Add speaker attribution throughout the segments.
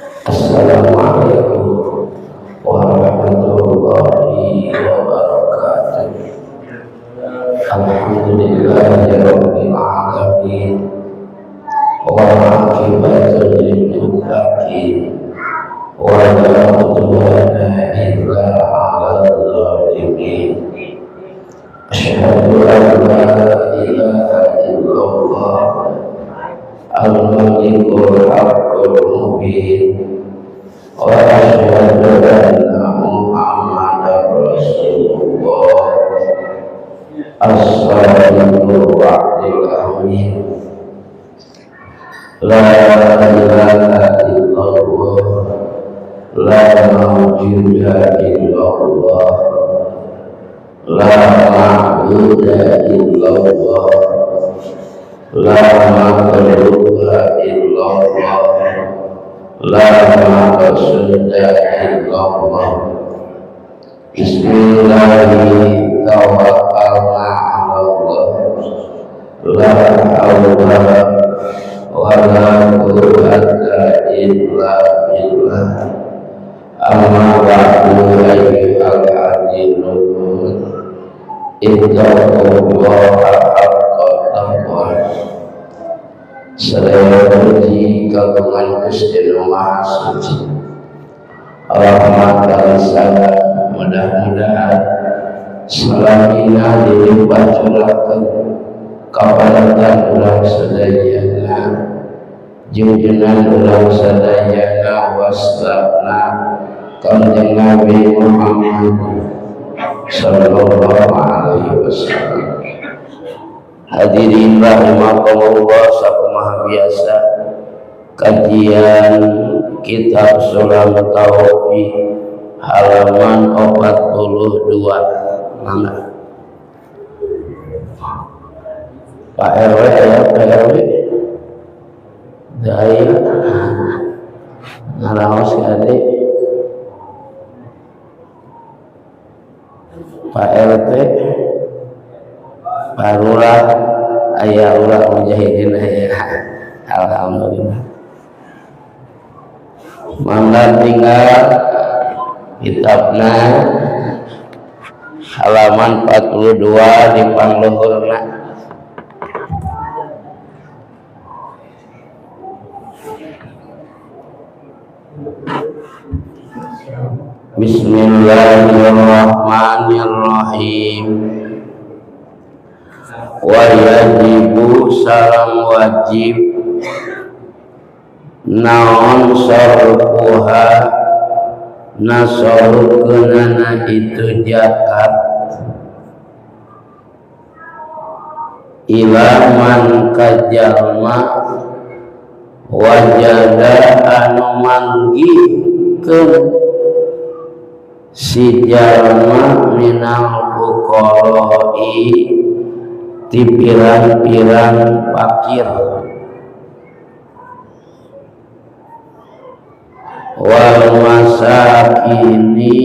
Speaker 1: Assalamualaikum warahmatullahi wabarakatuh. Alhamdulillahirabbil alamin. Wal aqibatu lil muttaqin. Wa la udwana illa 'alal zalimin. Asyhadu an la ilaha illallah al-malikul haqqul mubin. Wa asyhadu anna Muhammadar Rasulullah as-sadiqul wa'dil amin. La ilaha illallah, la mawjuda illallah, la ma'buda illallah, la makhluqa illallah, la maqsuda illallah. Bismillahirrahmanirrahim. Tawakkalna 'alallah, la hawla wa la quwwata illa billah. Amma ba'du, ayyuhal mu'minun, ittaqullaha haqqa taqwah. Sedaya puji kagungan Gusti Maha Suci, rahmat dan salam mudah-mudahan selamina dilipat curahkan kapadatan ulang sadayana junjunan ulang sadayana wassalna kanjeng Nabi Muhammad sallallahu alaihi wasallam. Hadirin rahimakumullah, sakumaha biasa kajian kitab Sulam Tauhid halaman 42. Mangga Pak RW aya Pak RW daya ngaraos kade Pak RT Pak Lurah aya ulah mujahidin aya. Alhamdulillah. Mangga tinggal kitabna halaman 42 di pangluhurna. Bismillahirrahmanirrahim. Wa yajibu salam wajib naon sarfuha nasarukeunana itu zakat ila man kajalma wajada anu manggihkeun si jalma minal fuqara'i ti pirang-pirang fakir wal masakini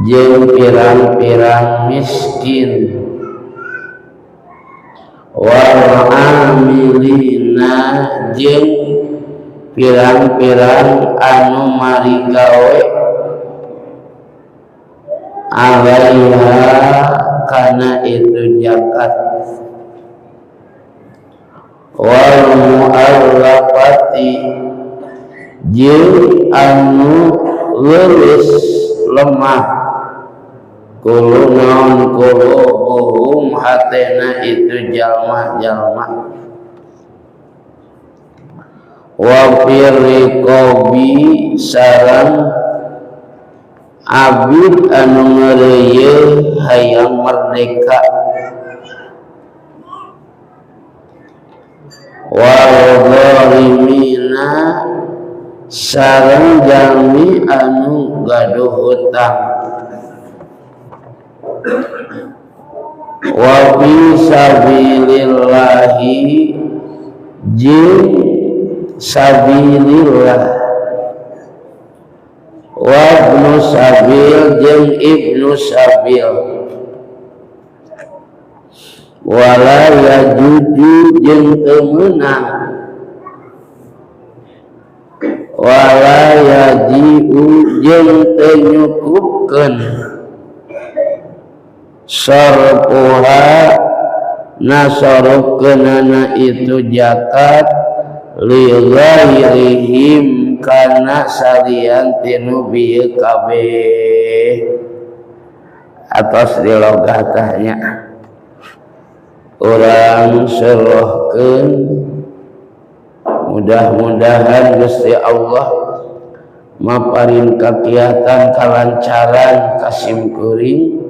Speaker 1: jeung pirang-pirang miskin wal amilina jeung pirang-pirang anu mari gawe alaiha kana itu zakat wal mu'allafati jeung anu leureus lemah kulun qulubuhum hatena itu jalma-jalma wa firriqabi sareng abid anu ngareuyeun hayang merdeka wal gharimina sareng jalmi anu gaduh hutang wa fi sabilillahi jeung sabilillah wa ibnu sabil jeung ibnu sabil wala yajuju jeung teu meunang wala yaji'u jeung teu nyukupkeun sarfuha nasarufkeunana itu zakat li ghairihim kana salian tinu bieu kabeh atas di logatahnya urang serohkeun mudah-mudahan Gusti Allah maparin kakiatan kalancaran kasimkuring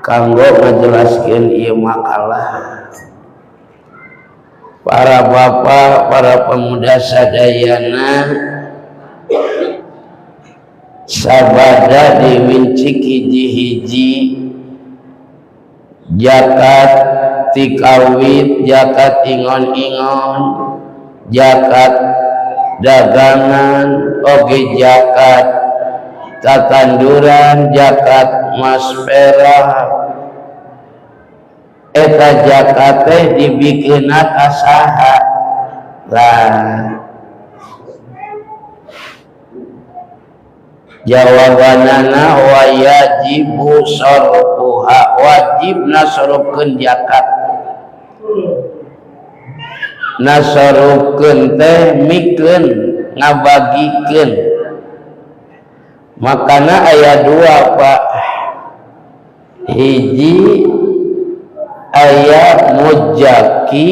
Speaker 1: kanggo ngajelaskeun ieu makalah. Para bapak, para pemuda sadayana sabada diwincik hiji-hiji zakat tikawit, zakat ingon-ingon, zakat dagangan, oge zakat tatanduran, zakat mas perak. Eta zakat teh dibikeunna ka saha? Lah jawabanana wa yajibu sarfuha, wajibna sarufkeun zakat. Nasarufkeun teh mikeun ngabagikeun. Makana aya dua Pak, hiji aya mujaki,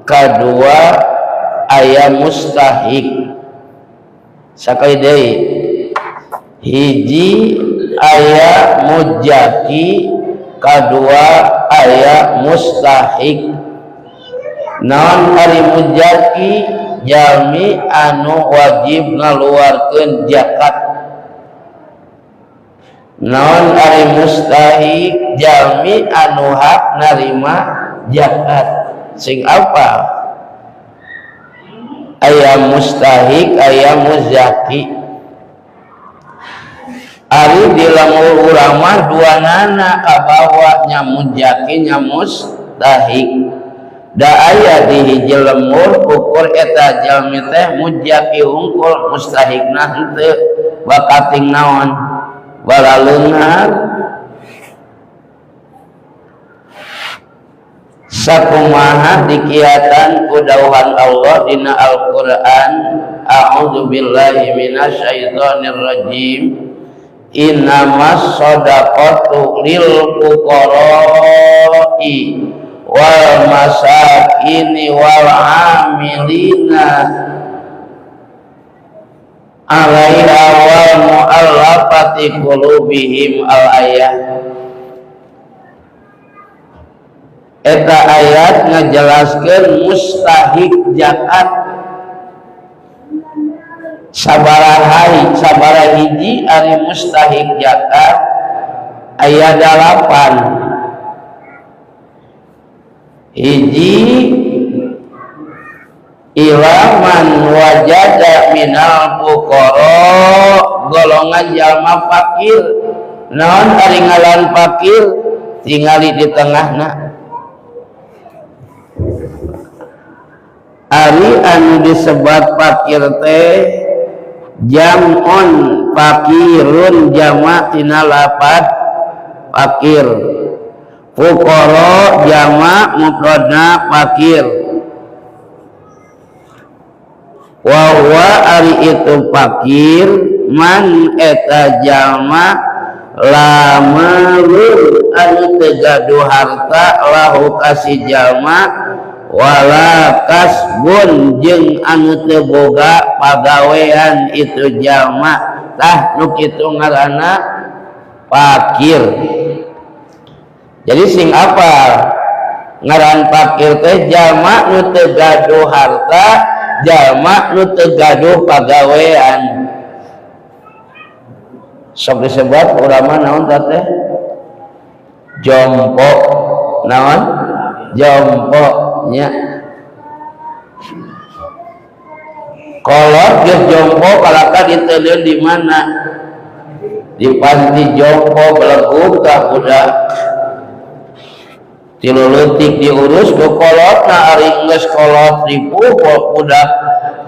Speaker 1: kadua aya mustahik. Sakali deui, hiji aya mujaki, kadua aya mustahik. Naon ari mujaki? Jalmi anu wajib ngaluarkeun zakat. Naon ari mustahik? Jalmi anu hak narima zakat. Sing apa? Aya mustahik, aya muzaki. Ari di lamur urang mah duanana kabawa nya muzaki nya mustahik. Da aya di hiji lemur ukur eta jalmi teh muzaki hungkul, mustahikna henteu bakating naon bala leungar. Sakumaha dikiatan ku dawuhan Allah dina Al-Qur'an, a'udzu billahi minasyaitonir rajim, innamas shadaqatu lil fuqara'i wal masakini wal amilina alaiha wal mu'allafati qulubihim al ayat. Eta ayat ngajelaskeun mustahik zakat sabaraha hiji ari mustahik zakat aya 8. Hiji ilaman wajada minal fuqara, golongan jalma fakir. Naon ari ngaran fakir? Tingali di tengahna. Ari anu disebat fakir teh jam'un fakirun, jama' tina lafaz fakir. Fuqara jama' mufradna fakir. Wa huwa ari itu fakir man eta jalma lamalun anu teu gaduh harta lahu kasih jalma wala kasbun jeung anu teu boga pagawean itu jalma, tah nu kitu ngaranna fakir. Jadi sing apa ngaran fakir teh? Jalma nu teu gaduh harta, jalma nu teu gaduh pagawean. Sok disebut urang naon teh? Jompo. Naon? Jompo nya. Kolot geus jompo kalaka diteuleun di mana? Di panti jompo belegug ka budak. Tilulutik diurus ke kolotna, ari geus kolot ripuh budak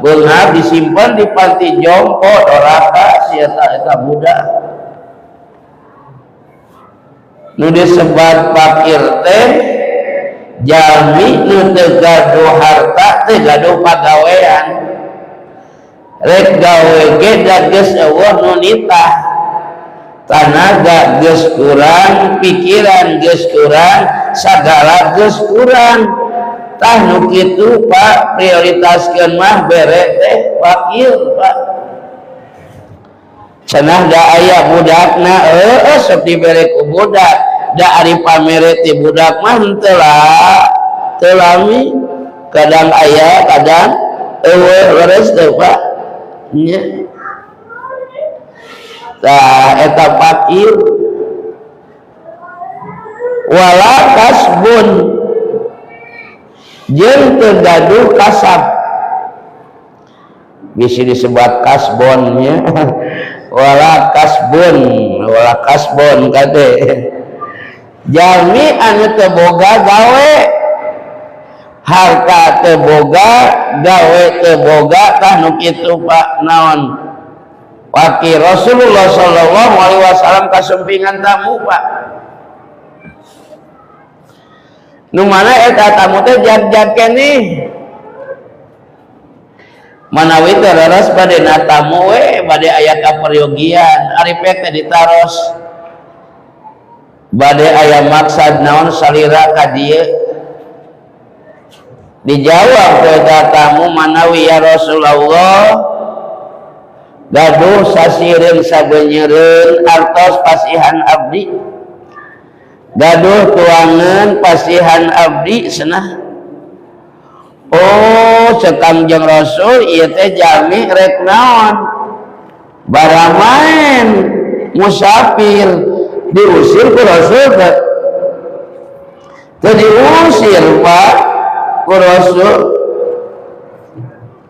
Speaker 1: beunghar disimpan di panti jompo doraka si eta budak nu disebat fakir teh jalmi nu teu gaduh harta teu gaduh pagawean rek gawe ge da geus eueuh nu nitah tanaga geus kurang pikiran geus kurang sagala geus kurang tah nu kitu Pak prioritaskeun mah bere teh fakir Pak cenah da aya budakna sok dibere ku budak da ari pamere ti budak mah henteu lah teu lami kadang aya kadang eueuh leres teh Pak nya tah eta fakir wala kasbun jeung teu gaduh kasab bisa disebut kasbon nya wala kasbon kate jalmi anu teu boga gawe harta teu boga gawe teu boga tah nu kitu Pak naon wakil Rasulullah sallallahu alaihi wasallam kasumpingan tamu Pak nu mana eta tamu teh jag-jag keneh manawi teh leres bade na tamu we bade aya kaperyogian ari teh ditaros bade aya maksad naon salira ka dieu dijawab ku eta tamu manawi ya Rasulullah gaduh sasireun sabeunyereun artos pasihan abdi gaduh tuangan pasihan abdi senah oh Kangjeng Rasul ieu teh jalmi rek naon baramaen musafir diusir ku Rasul teu diusir Pak ku Rasul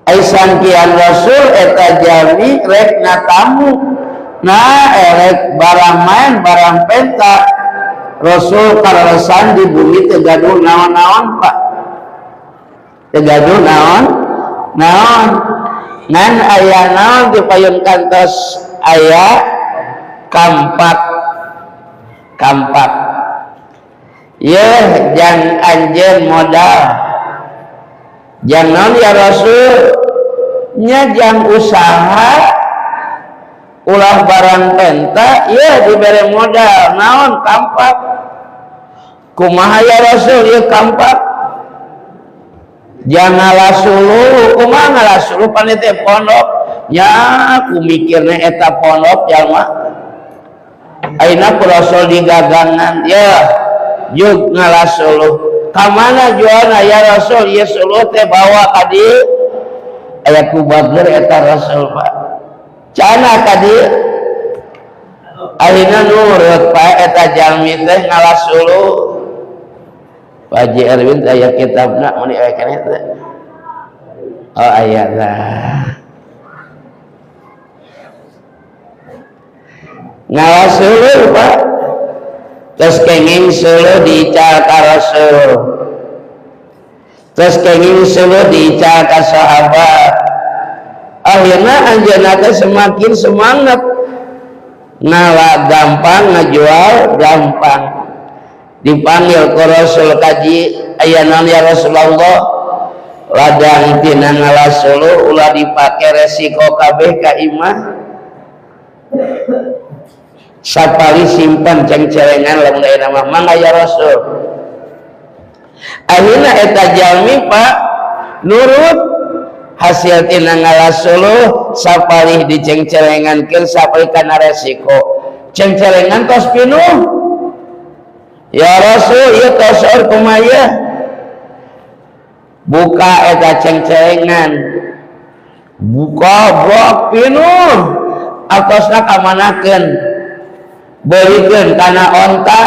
Speaker 1: ai sangkian Rasul eta jalmi rek na tamu nah rek barang maen barang penta Rasul karalesan di bumi teu gaduh naon-naon Pak teu gaduh naon ngan aya naon dipayun kantos aya kampak yeuh jang anjeun modal jang naon ya Rasul nya jang usaha ulah barang penta ya dibere modal naon kampak kumaha ya Rasul ieu kampak jangan lasulu kumaha ngalasulu panitia pondok nya ku mikirna eta pondok jalma ayeuna ku Rasul digagangan ya jug ngalasulu ka mana jualna ya Rasul ieu suluh teh bawa ka dieu aya ku bager eta Rasul Pak cana ka dieu ayeuna nurut Pak eta jalmi teh ngalasulu Pak Haji Erwin aya kitabna mun aya keneh teh oh aya tah ngalasulu Pak terus kenging suluh diical ka Rasul terus kenging suluh diical ka sahabat akhirna anjeunna teh semakin semangat ngalah gampang ngajual gampang dipanggil ku Rasul kaji aya naon ya Rasulullah ladang tina ngalasulu ulah dipake resiko kabeh ka imah sapali simpan cengcelengan lamun aya mah mangga ya Rasul akhirna eta jalmi Pak nurut hasil tina ngalasulu sapali dicengcelengankeun sapali kana resiko cengcelengan tos pinuh ya Rasul ieu tosor kumaya buka eta cengcelengan buka blok pinuh atosna kamanakeun beulikeun kana onta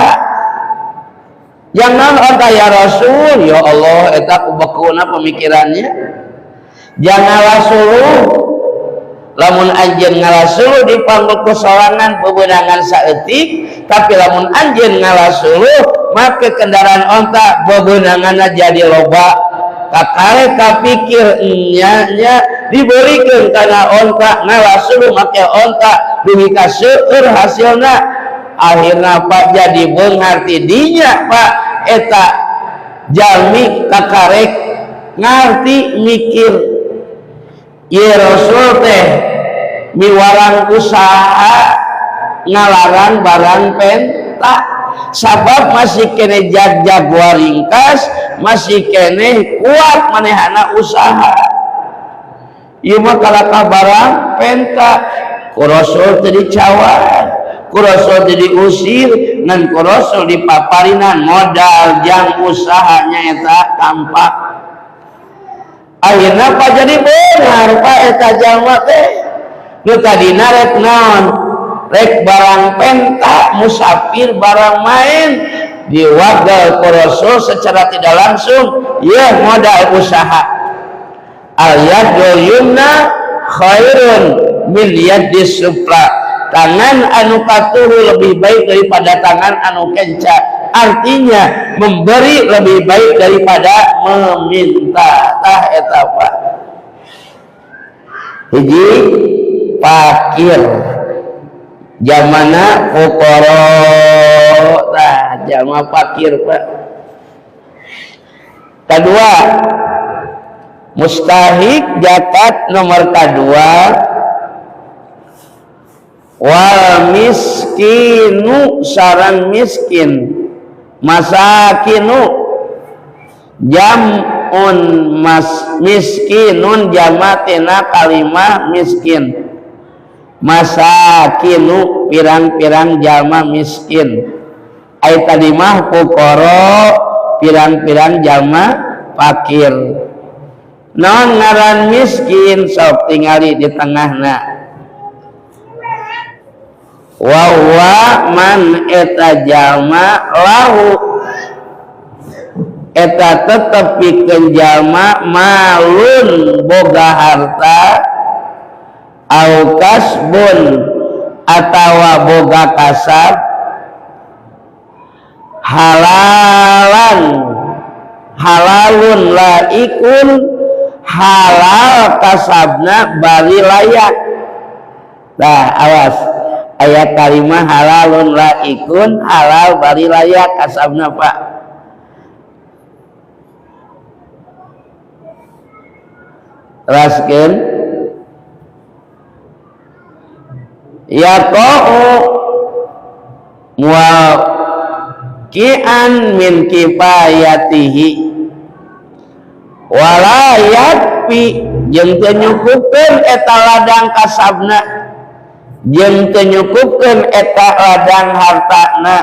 Speaker 1: jangan onta ya Rasul ya Allah eta kubekuna pemikirannya jangan lasulu lamun anjeun ngalasulu dipanggul ku sorangan bebeunangan saeutik tapi lamun anjeun ngalasulu make kendaraan onta bebeunanganna jadi loba kakare kapikir nya diberikan karena onta ngalasulu make onta dugi ka seueur hasilna akhirna Pak jadi beunghar ti dinya Pak eta jalmi kakarek ngarti mikir ieu Rasul teh miwarang usaha ngalarang barang penta sabab masih kene jag-jag waringkas masih kene kuat manehana usaha ieu mah kalaka barang penta ku Rasul teu dicawan ku Rasul teu diusir ngan ku Rasul dipaparinan modal jang usahanya eta tampak akhirna Pak jadi benar Pak eta jalma teh nu tadina rek naon rek barang penta musafir barang main diwagal ku Rasul secara tidak langsung ya modal usaha al-yadul yumna khairun min yadis sufla tangan anu katuhu lebih baik daripada tangan anu kenca artinya memberi lebih baik daripada meminta tah eta Pak hiji fakir zamana fuqara tah jama fakir Pak kedua mustahik zakat nomor kedua wal miskinu sarang miskin masakinu jamun miskinun jamatina kalimah miskin masakinu pirang-pirang jalma miskin ai kalimah fuqara pirang-pirang jalma fakir non ngaran miskin sok tingali di tengahna wa huwa man eta jalma lahu eta tetep pikeun jalma malun boga harta au kasbun atawa boga kasab halalun laikun halal kasabna bari layak nah awas ayat kalimah halalun laikun halal bari layak kasabna Pak raskeun yaqa'u muwaqi'an min kifayatihi wala yakfi jeung teu nyukupkeun eta ladang kasabna jeung teu nyukupkeun eta ladang hartana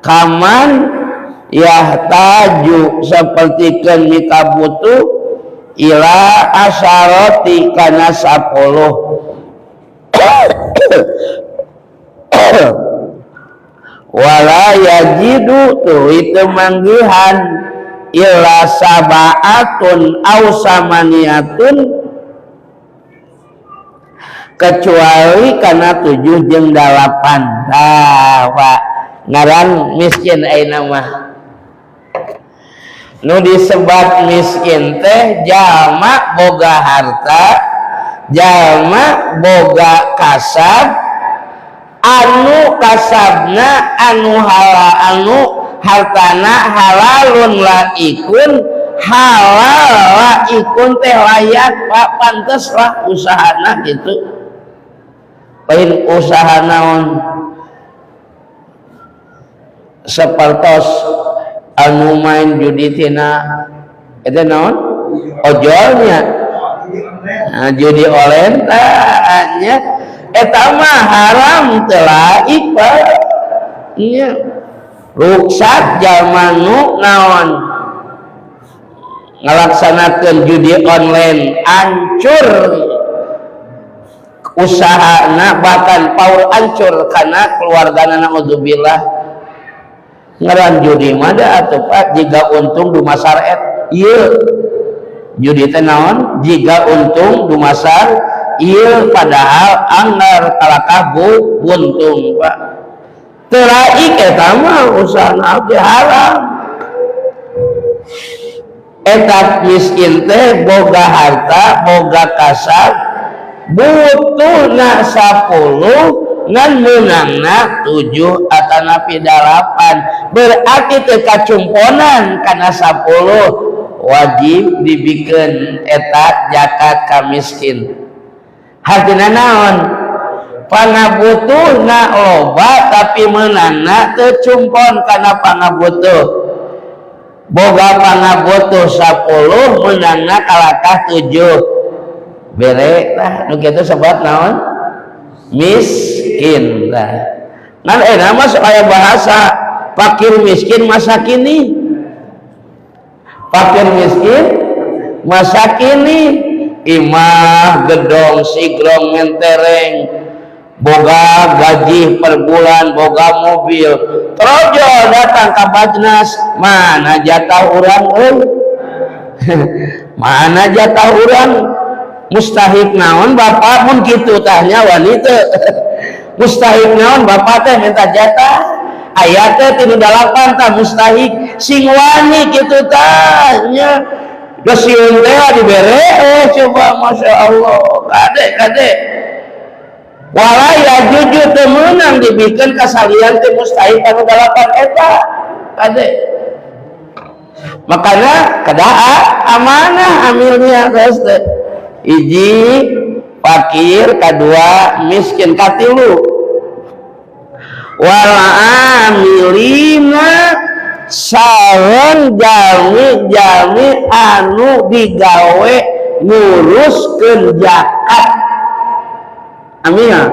Speaker 1: kaman yahtaju sapertikeun mikabutuh ila asyarati kana 10 wala yajidu tuh itu manggihan illa sabaatun aw samaniyatun kecuali kana 7 jeung 8 Pak ngaran miskin ayeuna mah nu disebat miskin teh jalma boga harta jalma boga kasab anu kasabna anu hartana halalun laikun halal laikun teh layak Pak pantes lah usahana gitu lain usaha naon sepertos anu main judi tina eta naon ojolnya nah, judi olentanya eta mah haram teu laik Pak nya ruksat jalma nu naon ngalaksanakeun judi online hancur usahana bahkan paul hancur karena keluargana naudzubillah ngaran judi mah da atuh Pak jiga untung dumasar ieu judi teh naon jiga untung dumasar ieu padahal anggar kalakah buntung Pak teu laik eta mah usahana abdi haram eta miskin teh boga harta boga kasar butuhna 10 ngan menangna 7 atanapi 8 berarti teu kacumponan kana 10 wajib dibikin eta zakat ka miskin. Hartina naon? Pangabutuhna loba tapi menangna teu cumpon kana pangabutuh. Boga pangabutuh 10 menangna kalakah 7. Bere tah nu kitu sebab naon? Miskin tah. Nan nama aya bahasa fakir miskin masa kini. Fakir miskin masa kini imah gedong sigrong ngentereng boga gaji per bulan boga mobil trojo datang ke Bajnas mana jatah urang mana jatah urang mustahik naon bapak pun gitu tanya wanita mustahik naon bapak teh minta jatah ayatnya tinu 8 tah mustahik sing wani gitu tanya dosiun teh dibere coba masya Allah kade walaya jujur temenang dibikin kasalian teh mustahik anu 8 eta kade makanya kedaa amanah amilnya terus teh hiji fakir kedua miskin katilu wal amilina sareng jami anu digawe nguruskeun zakat amina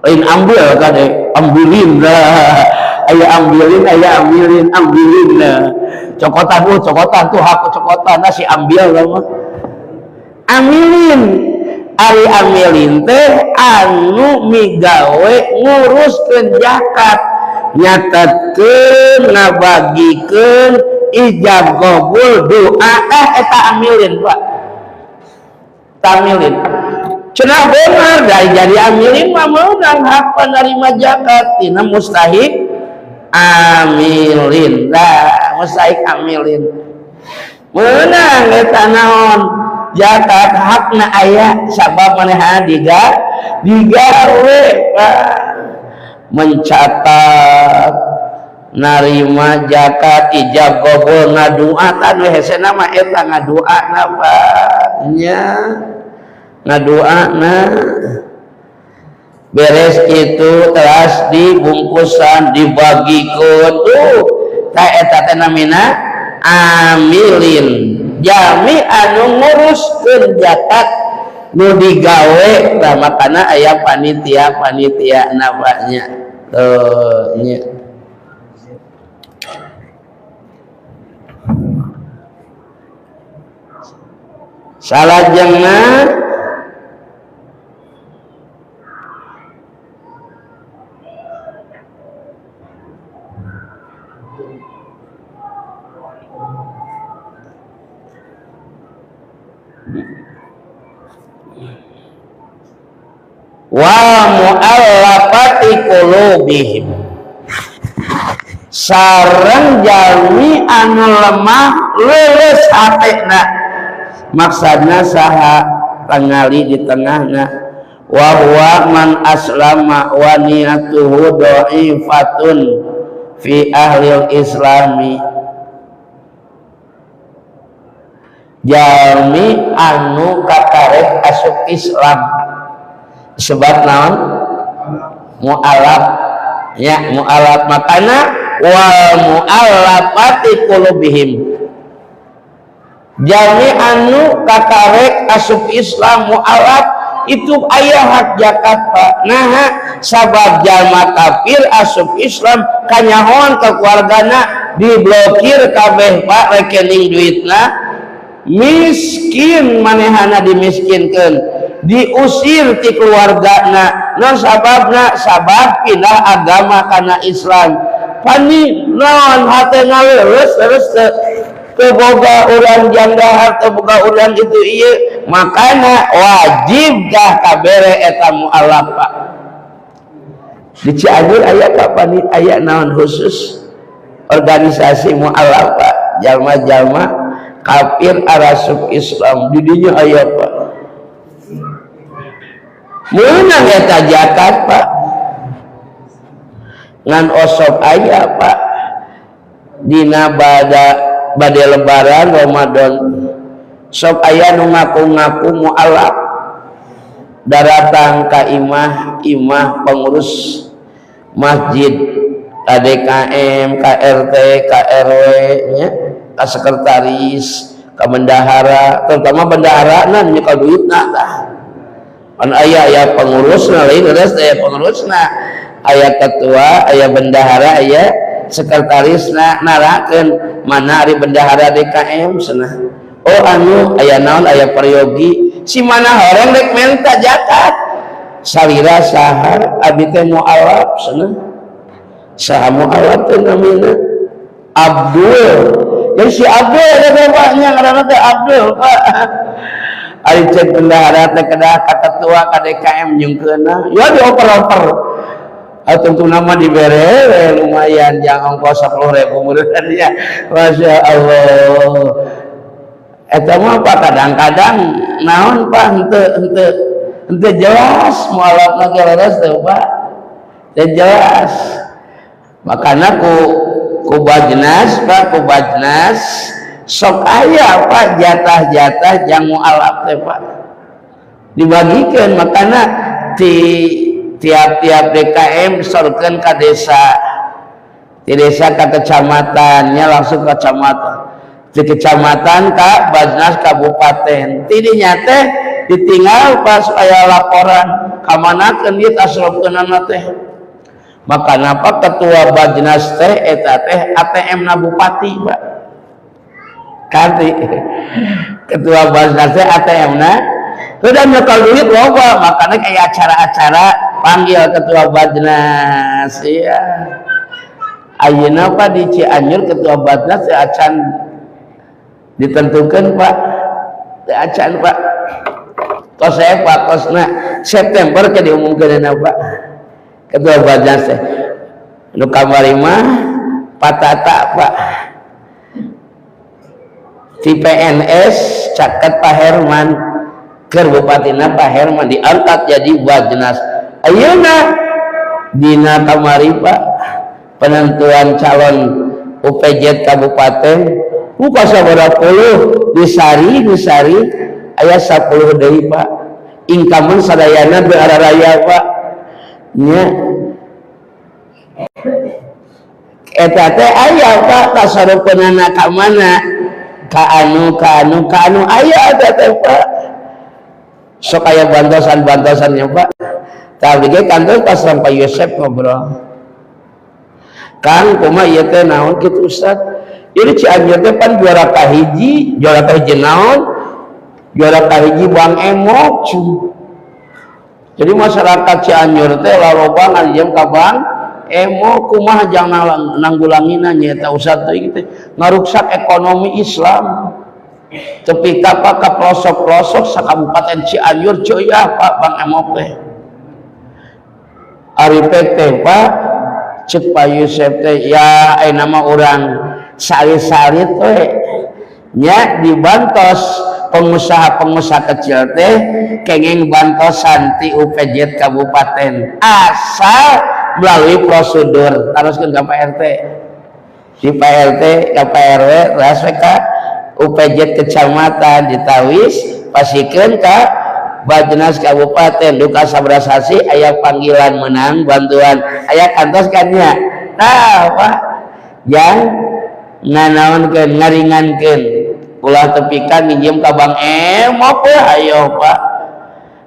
Speaker 1: lain ambil kade ambilin lah aya ambilin aya ambilin lah cokotan tuh aku cokotan si ambil lah mah amilin ari amilin teh anu migawe nguruskeun zakat nyatetkeun ngabagikeun ijab qabul doa eta amilin Pak tamilin cenah bener dari jadi amilin mah meunang hak penerima zakat tina mustahik amilin lah mustahik amilin meunang eta naon zakat hakna aya sabab manehna digawe mencatat narima zakat ijab qabul ngaduatan we hesena mah eta ngaduana nya ngaduana beres itu teras dibungkusan dibagikeun ta eta teh namina amilin jami anu nguruskeun zakat nu digawe tah makana aya panitia nabanya nya salajengna wa mu'allafati qulubihim sareng jalmi anu lemah leuleus hatena maksudna saha tangali di tengahna wa huwa man aslama wa niyatuhu dha'ifatun fi ahli islami jalmi anu kakarek asup Islam sebab naon mu'alaf ya mu'alaf makana wal mu'allafati qulubihim jami anu kakarek asup Islam mu'alaf itu aya hak zakat Pak nah sabab jalma kafir asup Islam kanyahoan ke keluargana diblokir kabeh Pak rekening duitna miskin manehana dimiskinkeun diusir ti keluargana non sababna sabab pindah agama kana Islam pani naon hate ngaleus terus teu boga urang janda harta boga urang itu ieu makana wajib dah kabere eta mu'allaf Pak di Cianjur aya kapan aya naon khusus organisasi mu'allaf Pak jalma-jalma kafir arasuk Islam didinya aya Pak meunang eta zakat Pak ngan osok aya Pak dina bade lebaran Ramadan sok aya nu ngaku-ngaku mualaf datang ka imah pengurus masjid KDKM, KRT, KRW nya, ka sekretaris, ka bendahara, terutama bendahara nan nyekel duitna tah. Pan aya pengurusna lain geus aya pengurusna, aya ketua, aya bendahara, aya sekretarisna narakeun mana ari bendahara DKM cenah. Oh anu aya naon aya peryogi, si mana horeng rek menta zakat. Salira saha abi teh mualaf cenah. Saha mualaf teh namina Abdul. Jadi si Abdul ada bapaknya ngaranna teh Abdul Pak. Ari cek bendahara teh kedah ka ketua KDKM nyungkeunna. Ya dioper-oper. Tentu nama dibere lumayan yang ongkos 10.000 muridnya ya. Masya Allah. Eta mah Pak kadang-kadang naon Pak henteu jelas mualafna ge leres teh Pak. Teu jelas. Makana ku bajnas Pak, ku bajnas sok aya Pak jatah-jatah jang mualaf teh Pak. Dibagikeun makana tiap-tiap DKM disorkeun ka desa. Di desa ka kecamatannya langsung ke kecamatan. Di kecamatan ka bajnas kabupaten. Tidinya teh ditinggal pas aya laporan ka manakeun ieu tasrofkeunana teh. Maka napa ketua bajnas teh eta teh ATM na bupati Pak. Kanti ketua bajnas teh ATM na udah nyekal duit loba makanya kayak acara-acara panggil ketua bajnas ya. Ayeuna Pak di Cianjur ketua bajnas teh acan ditentukan Pak. Teh acan Pak. Kos saya Pak kosna September ke diumumkeun Pak. Ketua bajnas teh nu kamari mah patata Pak di PNS caket Pak Herman keur bupatina Pak Herman diangkat jadi bajnas ayeuna dina kamari Pak penentuan calon UPJ kabupaten buka sabaraha puluh disari aya 10 deui Pak inkaman sadayana beararaya Pak nya eta teh aya Pak tasarufkeunana ka mana ka anu aya eta teh Pak sok aya bantosan-bantosannya Pak tapi ge kantor pas Pak Yosef ngobrol Kang kumaha ieu teh naon kitu Ustad ieu Cianjur teh pan juara kahiji naon juara kahiji Bang Emok jadi masyarakat Cianjur teh laloba ngalijem ka Bang Emo kumaha jang nanggulangina nyaeta Ustad teh kitu ngaruksak ekonomi Islam tepi ka Pak ka pelosok-pelosok sa Kabupaten Cianjur coyah Pak Bang Emo teh ari teh Pak cek Pak Yusef teh ya nama urang sari-sari teh nya dibantos pengusaha-pengusaha kecil teh kenging bantosan ti UPJ kabupaten asal melalui prosedur teruskeun ka PRT di PRT ka PRW raswe ka UPJ kecamatan ditawis pasikeun ka bajnas kabupaten duka sabaraha sasi aya panggilan menang bantuan aya kantos kan nya nah Pak yang nganaonkeun ngaringankeun ulah tepikan minjem ka Bang Emo teh ayo Pak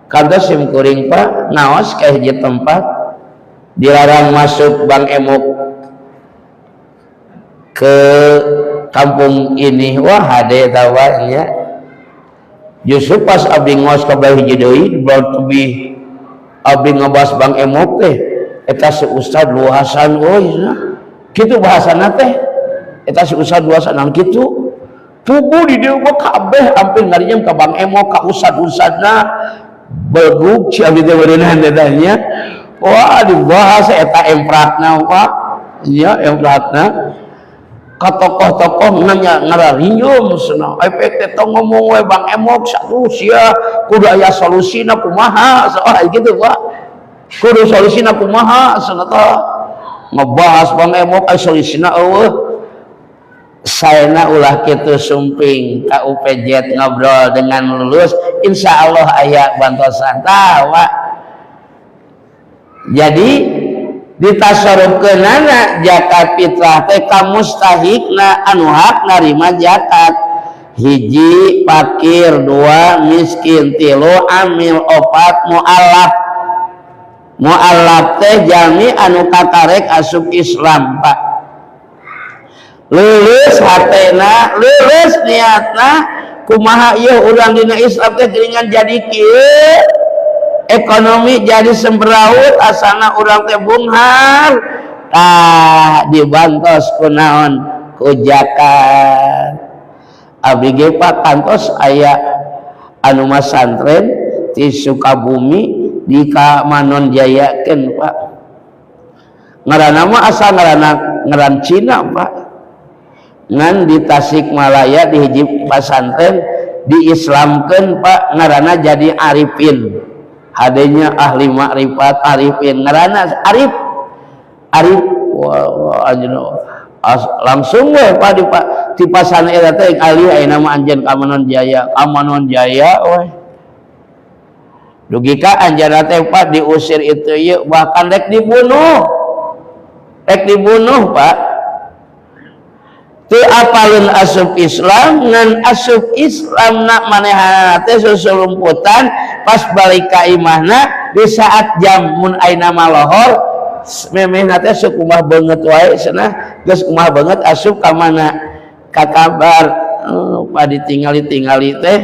Speaker 1: kantos sim kuring Pak naos ka hiji tempat dilarang masuk Bang Emo ke kampung ini wah hade tawanya justru pas abdi ngos ka bae hiji deui lebih abdi ngabas Bang Emo teh eta si Ustad luasan euy kitu bahasana teh eta si Ustad luasan kitu tubuh di dieu mah kabeh hampir ngarinjem ka Bang Emo ka usad-usadna beguk ci abdi teh beuneunan teh nya wah dibahas eta empratna Pak nya empratna ka tokoh-tokoh nanya ngararinjum cenah efek teh tong ngomong we Bang Emok satu sia kudu aya solusina kumaha soal gitu Pak kudu solusina kumaha cenah teh ngebahas Bang Emok aya solusina eueuh saena ulah kitu sumping ka UPJ ngobrol dengan lulus insyaallah aya bantosan tah Pak jadi ditasarufkeunana zakat fitrah teh ka mustahikna anu hak narima zakat hiji fakir dua miskin tilu amil opat mualaf teh jami anu kakarek asup Islam Pak lulus hatena lulus niatna kumaha ieu urang dina Islam teh geuningan jadi kieu ekonomi jadi semberaut asana urang teh bunghar tah dibantos kunaon ku zakat abdi ge Pak kantos aya anu masantren ti Sukabumi di ka Manon Jayakeun Pak ngaranna mah asa ngaran Cina Pak ngan di Tasikmalaya di hiji pasantren diislamkeun Pak ngaranna jadi Arifin hadenya ahli makrifat arifin ngaranna Arif langsung we Pak di pasan eta teh alih aya nama anjeun Kamanon Jaya we dugi ka anjeunna teh Pak diusir itu ye bahkan rek dibunuh Pak teu apalun asup Islam ngan asup Islam nak manehana teh susulumputan pas balik ka imahna di saat jam mun ayeuna malohor memehna teh sok kumaha beungeut wae cenah geus kumaha beungeut asup ka mana ka kabar pa ditingali teh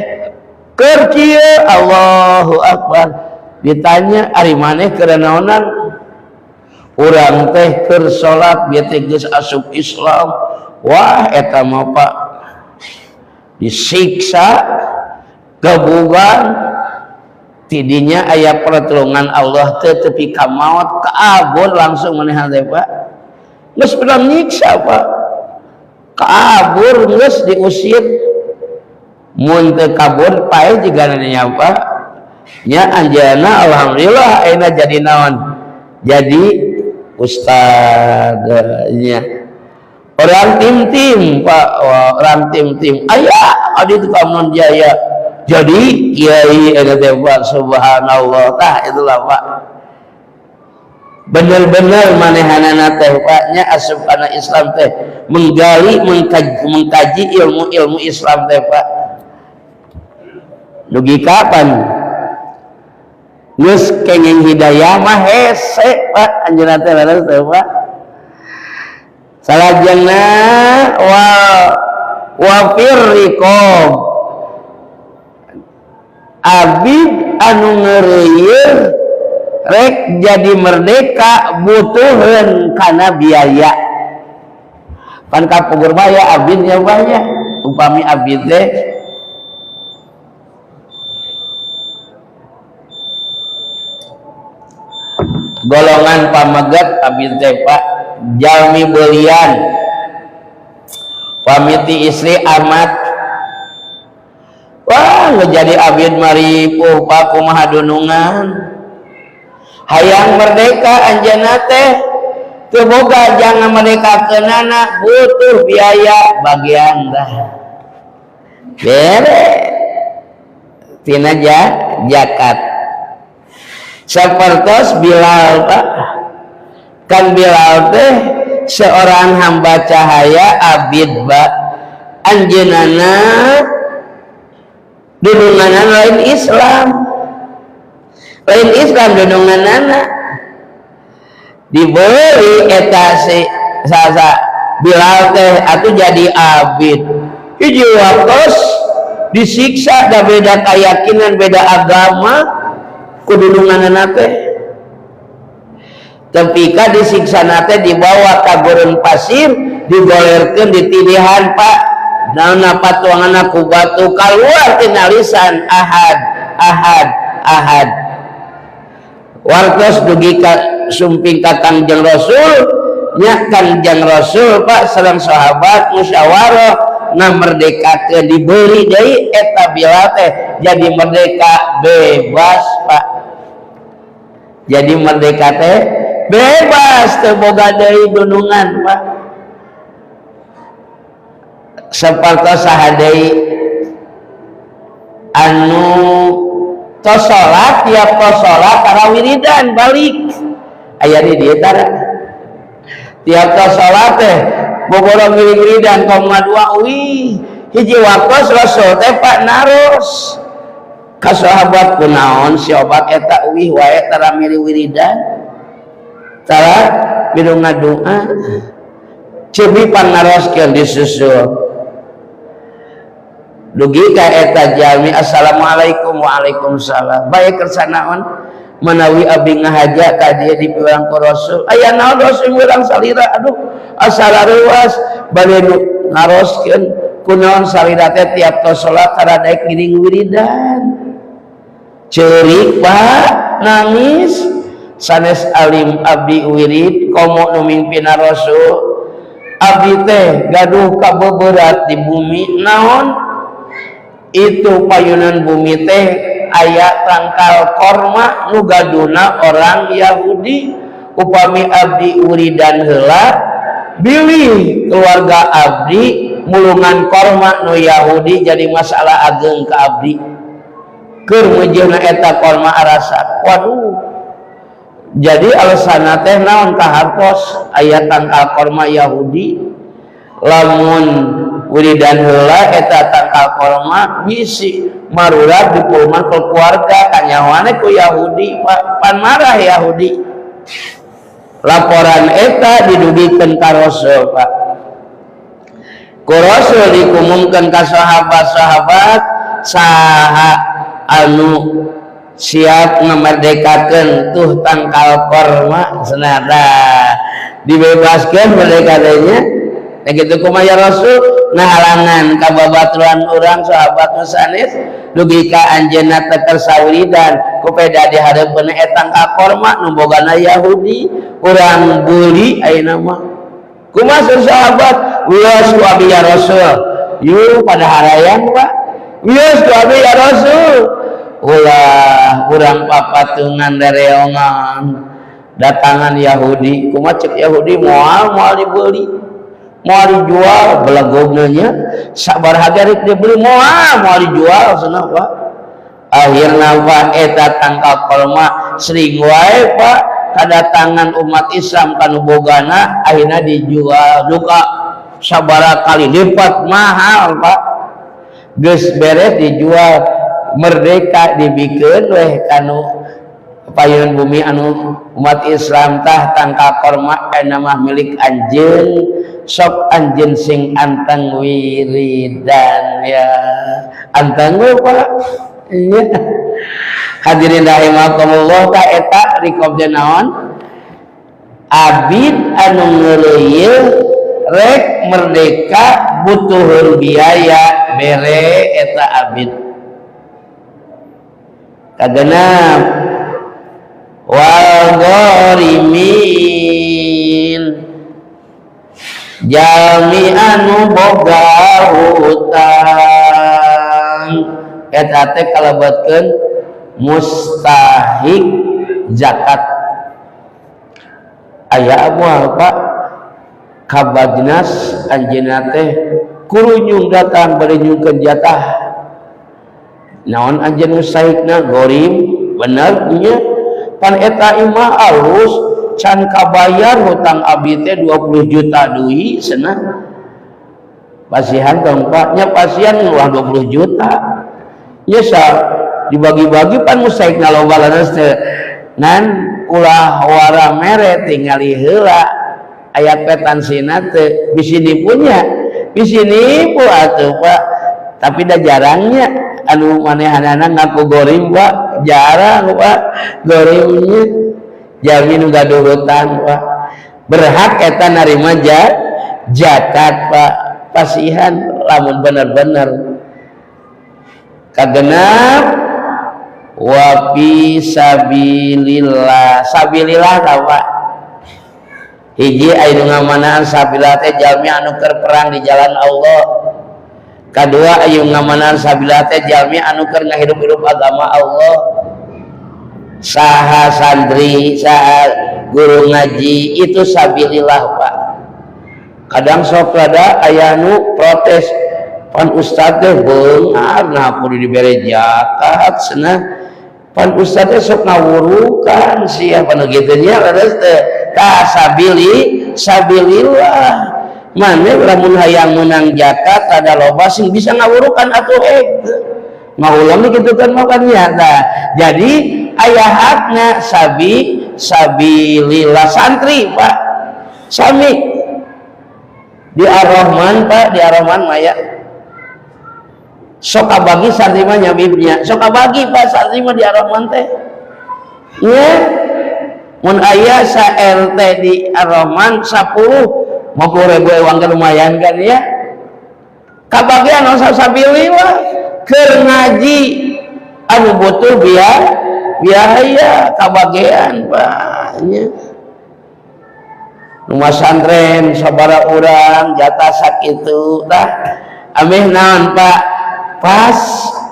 Speaker 1: keur kieu Allahu Akbar ditanya ari maneh keur naonan urang teh keur salat bieu teh geus asup Islam wah eta mah Pak disiksa gebugan tidinya aya pertolongan Allah teh tepi ka maot kaabur langsung manehna teh Pak geus pernah nyiksa Pak kaabur geus diusir mun teu kabur pae jigana nya Pak nya anjeunna alhamdulillah ayeuna jadi naon jadi ustadnya orang tim-tim Pak orang tim-tim aya adi di Kamanon Jaya jadi kiai eta teh Pak subhanallah tah itulah Pak bener-bener manehanana teh Pak nya asup kana Islam teh menggali mengkaji ilmu-ilmu Islam teh Pak dugi kapan geus kenging hidayah mah hese Pak anjeunna teh leres teh Pak salajengna wa firriqab abid anu ngeureuyeuh rek jadi merdeka butuheun kana biaya pan kapugur baya abidnya banyak upami abid teh golongan pamegat abid teh Pak jalmi beulian pamiti istri amat wah ngejadi abid mari Pak kumaha dunungan hayang merdeka anjeunna teh teu boga jangan merdekakeunana butuh biaya bagian dah bere tina zakat sapertos Bilal Pak kan Bilal teh seorang hamba cahaya abid Pak anjeunana dununganan lain Islam dununganana diberi eta si sasa Bilal teh atuh jadi abid hiji waktos disiksa da beda keyakinan beda agama kudununganana teh tempika disiksa nate dibawa ka gurun pasir digolerkeun di tilihan Pak naonna patuanganna ku batu kaluar tina lisan ahad wartos dugi ka sumping ka Kangjeng Rasul nya Kangjeng Rasul Pak sareng sahabat musyawarah nah merdekakeun dibeli deui eta bila teh jadi merdeka bebas Pak. Jadi merdeka teh bebas teu boga deui dunungan Pak. Sapertos saha deui anu tos salat tiap tos salat tara wiridan balik aya di dieu tara tiap tos salat teh boboro wiridan koma dua hiji waktos Rasul teh Pak naros ka sahabat kunaon si obat eta wae tara miri wiridan tara midungna doa cebi panaroskeun disusul dugi ka eta jalmi assalamualaikum waalaikumsalam bae kersa naon menawi abdi ngahaja ka dieu dipiurang ku Rasul aya naon Rasul urang salira aduh asal ruas bade naroskeun kunaon salira teh tiap tos salat tara daek ngiring wiridan ceurik Pak nangis sanes alim abdi wirid komo nu mimpina Rasul abdi teh gaduh kabeberat di bumi naon itu payunan bumi teh aya tangkal korma nu gaduna orang Yahudi upami abdi wiridan heula bilih keluarga abdi mulungan korma nu Yahudi jadi masalah ageng ka abdi keur meujeuna eta korma arasak waduh jadi alasanna teh naon kahartos aya tangkal korma Yahudi lamun wiridan heula eta tangkal korma bisi marurat dipulman ke keluarga kanyawane ku Yahudi pan marah Yahudi laporan eta didugikeun ka Rasul Pak ku Rasul dikumumkeun ka sahabat-sahabat saha anu siap ngamerdekakeun tuh tangkal korma senada dibebaskeun merdekatenya nah gitu kumaya Rasul nah halangan kababaturan orang sahabat nusanis dugi ka anjeunna teu kersa wiridan kupeda di hareupeun eta korma nu bogana Yahudi urang beuli ayeuna mah kumaha sahabat wios ku abdi ya Rasul yu pada harayan Pak wios ku abdi ya Rasul ulah urang papatungan rereongan datangan Yahudi kumaha cek Yahudi moal dibeuli mau dijual belagognya sabar harga dibeli mau dijual cenah Pak akhirna Pak eta tangkal korma sering wae Pak kadatangan umat Islam kanu bogana akhirna dijual duka sabaraha kali lipat mahal Pak geus beres dijual merdeka dibikeun weh kanu payun bumi anu umat Islam tah tangkal korma nama milik anjeun sok anjeun sing anteng wiridan ya anteng we Pak iya hadirin rahimakumullah ta eta rikobna naon abid anu ngeuleuyeun rek merdeka butuhun biaya bere eta abid kagenap wal gharimin jalmi anu boga hutang eta teh kalebetkeun mustahik zakat aya moal Pak kabajnas anjeunna teh kurunyung datang bari nyungkeun jatah naon anjeun mustahikna gharim bener nya pan eta imah alus can kabayar hutang abdi teh 20 juta deui cenah pasihan dong Pak nya pasihan ulah 20 juta nya sa dibagi-bagi pan mustahikna loba laras teh ngan ulah wara mere tingali heula aya petansina teh bisi nipunya bisi nipu atuh Pak tapi da jarangnya anu manehanana ngaku gorim Pak jarang Pak gorimnya jami nu gaduh hutang Pak berhak eta narima zakat Pak pasihan lamun bener-bener kagenap wa fi sabilillah sabilillah Pak hiji aya ngamanaan sabila teh jalmi anu keur perang di jalan Allah. Kadua aya ngamanaan sabila teh jalmi anu keur ngahirup-hirup agama Allah. Saha santri, saha guru ngaji itu sabilillah Pak. Kadang sok rada aya nu protes, pan ustad teh beungar nah kudu dibere zakat cenah. Pan ustad teh sok ngawurukan sia panu kitu nya leres teh ka sabilillah. Mane lamun hayang menang zakat ada loba sing bisa ngawurukan atuh Maulang kitu kan makannya. Nah, jadi aya hakna sabilillah santri Pak. Sami di Ar-Rahman Pak, di Ar-Rahman maya sok bagi santri mah nyabibnya sok bagi Pak santri mah di Ar-Rahman teh nya mun aya sa RT di Ar-Rahman 10 50.000 uang lumayan kan ya kabagian anu sabilillah keur ngaji anu butuh biaya kabagian Pak nya rumah santren sabara urang jatah sakitu dah ameh naon Pak pas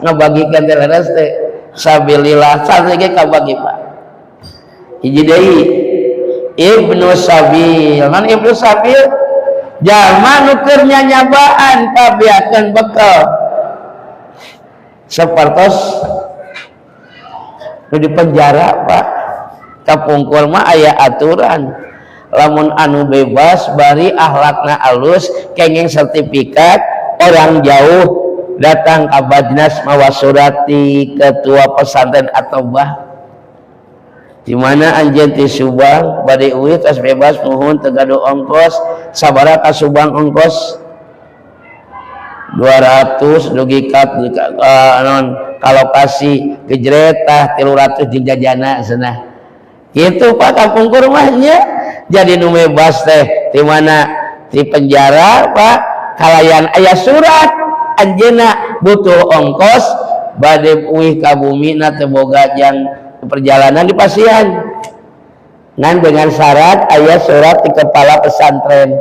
Speaker 1: ngabagikan teh leres teh sabilillah santri ge kabagi Pak hiji deui ibnu sabil kan ibnu sabil jalma nu keur nyanyabaan pabiakeun bekal sapertos nu di penjara Pak kapungkur mah aya aturan lamun anu bebas bari akhlakna alus kenging sertifikat orang jauh datang ka Bajnas mawa surati ketua pesantren At-Taubah di mana anjeun ti Subang bade uih tos bebas muhun teu gaduh ongkos sabaraha ka Subang ongkos 200 dugi ka ka lokasi gejret tah 300 jeung jajana cenah kitu Pak kapungkur mah nya jadi nu bebas teh di mana di penjara Pak kalayan aya surat anjeunna butuh ongkos bade uih ka bumi na teu boga jang perjalanan di pasian ngan dengan syarat aya surat di kepala pesantren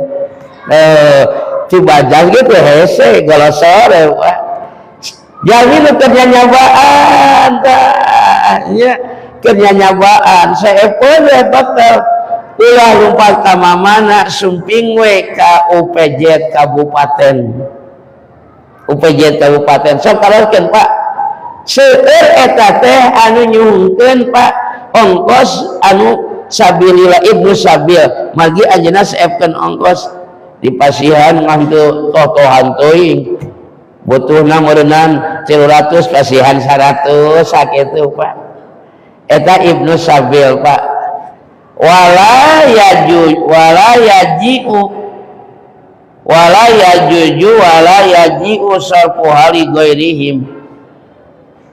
Speaker 1: cibajang gitu hese golosore Pak jadi nu kerja nyabaan nya kerja nyabaan saepun bakal ulah lumpat ka mamana sumping we ka UPJ kabupaten sok kaloskeun Pak seueur eta teh anu nyuhungkeun Pak ongkos anu sabilillah ibnu sabil margi anjeunna saepkeun ongkos di pasihan ngantu totohan teuing butuhna meureunnan 300 pasihan 100 sakitu Pak eta ibnu sabil Pak wala yajuju wala yaji'u sarfu hali ghairihim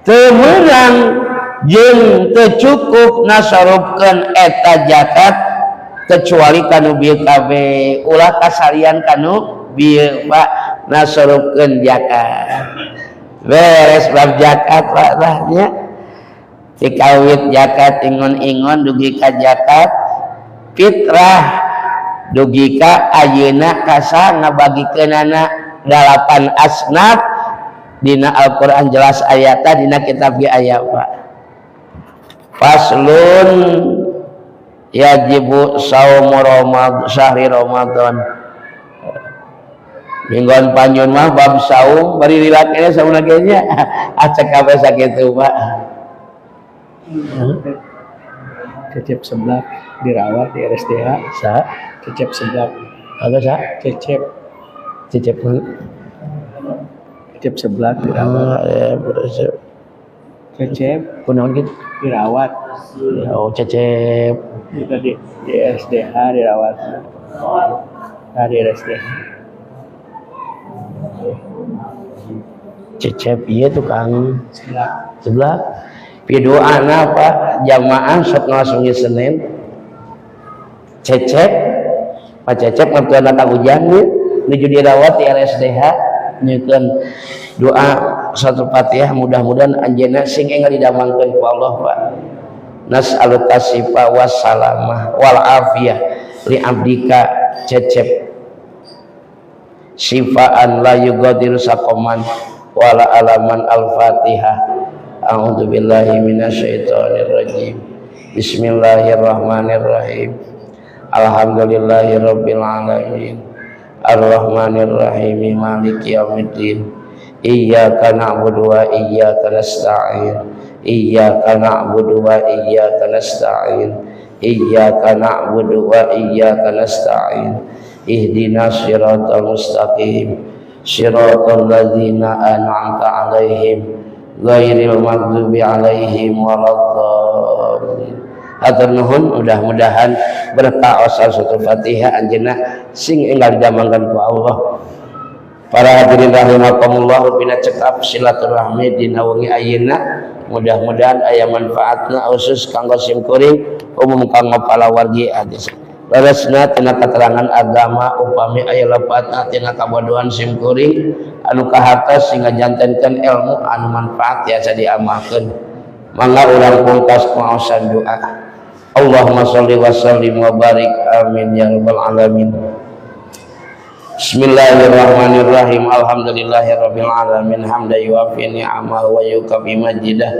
Speaker 1: teu meunang jeung teu cukup nasarupkeun eta zakat kecuali kanu bieu kabeh ulah kasalian kanu bieu Pak nasarupkeun zakat beres bab zakat Pak lah nya tikawit zakat ingon-ingon dugi ka zakat fitrah dugi ka ayeuna kasa ngabagikeunana 8 asnaf dina Al-Qur'an jelas ayatna dina kitab ge aya Pak faslun yajibu saumu syahri Ramadan mingguan panjun mah bab saum bari rilakene saumna ge nya acek kabeh sakitu Pak
Speaker 2: Cecep seblak dirawat di RSDH cecep seblak
Speaker 1: agak sa
Speaker 2: cecep seblak dirawat cecep
Speaker 1: kunaon gitu
Speaker 2: dirawat
Speaker 1: oh cecep
Speaker 2: kita di RSDH dirawat di RSDH
Speaker 1: cecep iya tukang seblak pidoana Pak jamaah sok ngasungi Senin cecep Pak cecep mertuana ka ujang nuju dirawat di RSDH nyekeun doa satu Fatihah mudah-mudahan anjeunna sing enggal didamangkeun ku Allah Pak nas'aluka sifa wassalamah wal afiyah li abdika cecep sifaan la yugadiru saqaman wala alaman. Al-Fatihah. A'udzubillahi minasyaitonir rajim. Bismillahirrahmanirrahim. Alhamdulillahirabbil alamin. Ar-Rahmanir Rahim. Maliki yaumiddin. Iyyaka na'budu wa iyyaka nasta'in. Iyyaka na'budu wa iyyaka nasta'in. Iyyaka na'budu wa iyyaka nasta'in. Ihdinas siratal mustaqim. Siratal ladzina an'amta 'alaihim ghairil maghdubi 'alaihim waladdallin. Hatur nuhun, mudah-mudahan berkah suratul Fatihah anjeunna sing enggal dijamangkeun ku Allah. Para hadirin rahimakumullah, pina cekap silaturahmi dina wengi ayeuna, mudah-mudahan aya manfaatna khusus kanggo simkuring umum kanggo palawargi hadis. Leresna tina keterangan agama upami aya lepatna tina kabodohan simkuring anu kahartos sing ngajantenkeun ilmu anu manfaat tiasa diamalkeun. Mangga urang pungkas maosan doa. Allahumma sholli wa sallim wa barik amin ya rabbal alamin. Bismillahirrahmanirrahim. Alhamdulillahirabbil alamin hamdan yuwafi ni'amahu wa yukafi majidah.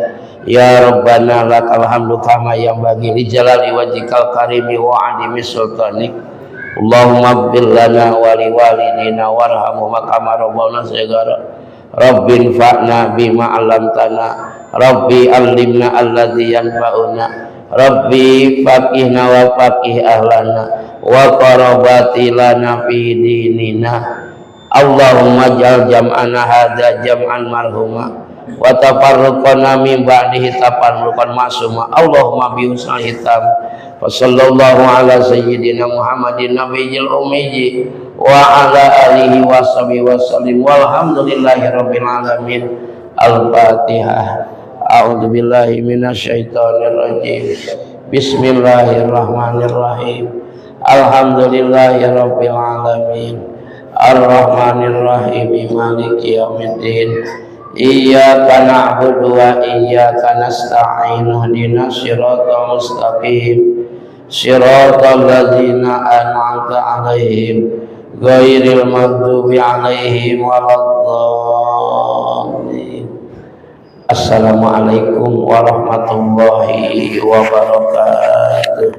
Speaker 1: Ya Rabbana lakal hamdu kama yanbaghi li jalali wajhikal karimi wa 'azimi sultanik. Allahumma ighfir lana wa li walidina warhamhuma kama rabbana shighara. Rabbin fa'na bima 'allamtana. Rabbi 'allimna alladzi yanfa'una. Rabbi faqihna wa faqih ahlana wa qarabati lana fi dinina. Allahumma ja'al jam'ana hadza jam'an marhuma wa tafarruqana min ba'dihi tafarruqan ma'suma. Allahumma bi husnil hitam wa sallallahu ala sayyidina Muhammadin nabiyil ummi wa ala alihi wa sahbihi wa sallim walhamdulillahi rabbil alamin. Al-Fatihah. A'udzubillahi minasyaitonir rajim. Bismillahirrahmanirrahim. Alhamdulillahirabbil alamin. Ar-Rahmanir Rahim. Maliki yaumiddin. Iyyaka na'budu wa iyyaka nasta'in. Ihdinas siratal mustaqim. Siratal ladzina an'amta 'alaihim ghairil maghdubi 'alaihim waladdallin. Assalamualaikum warahmatullahi wabarakatuh.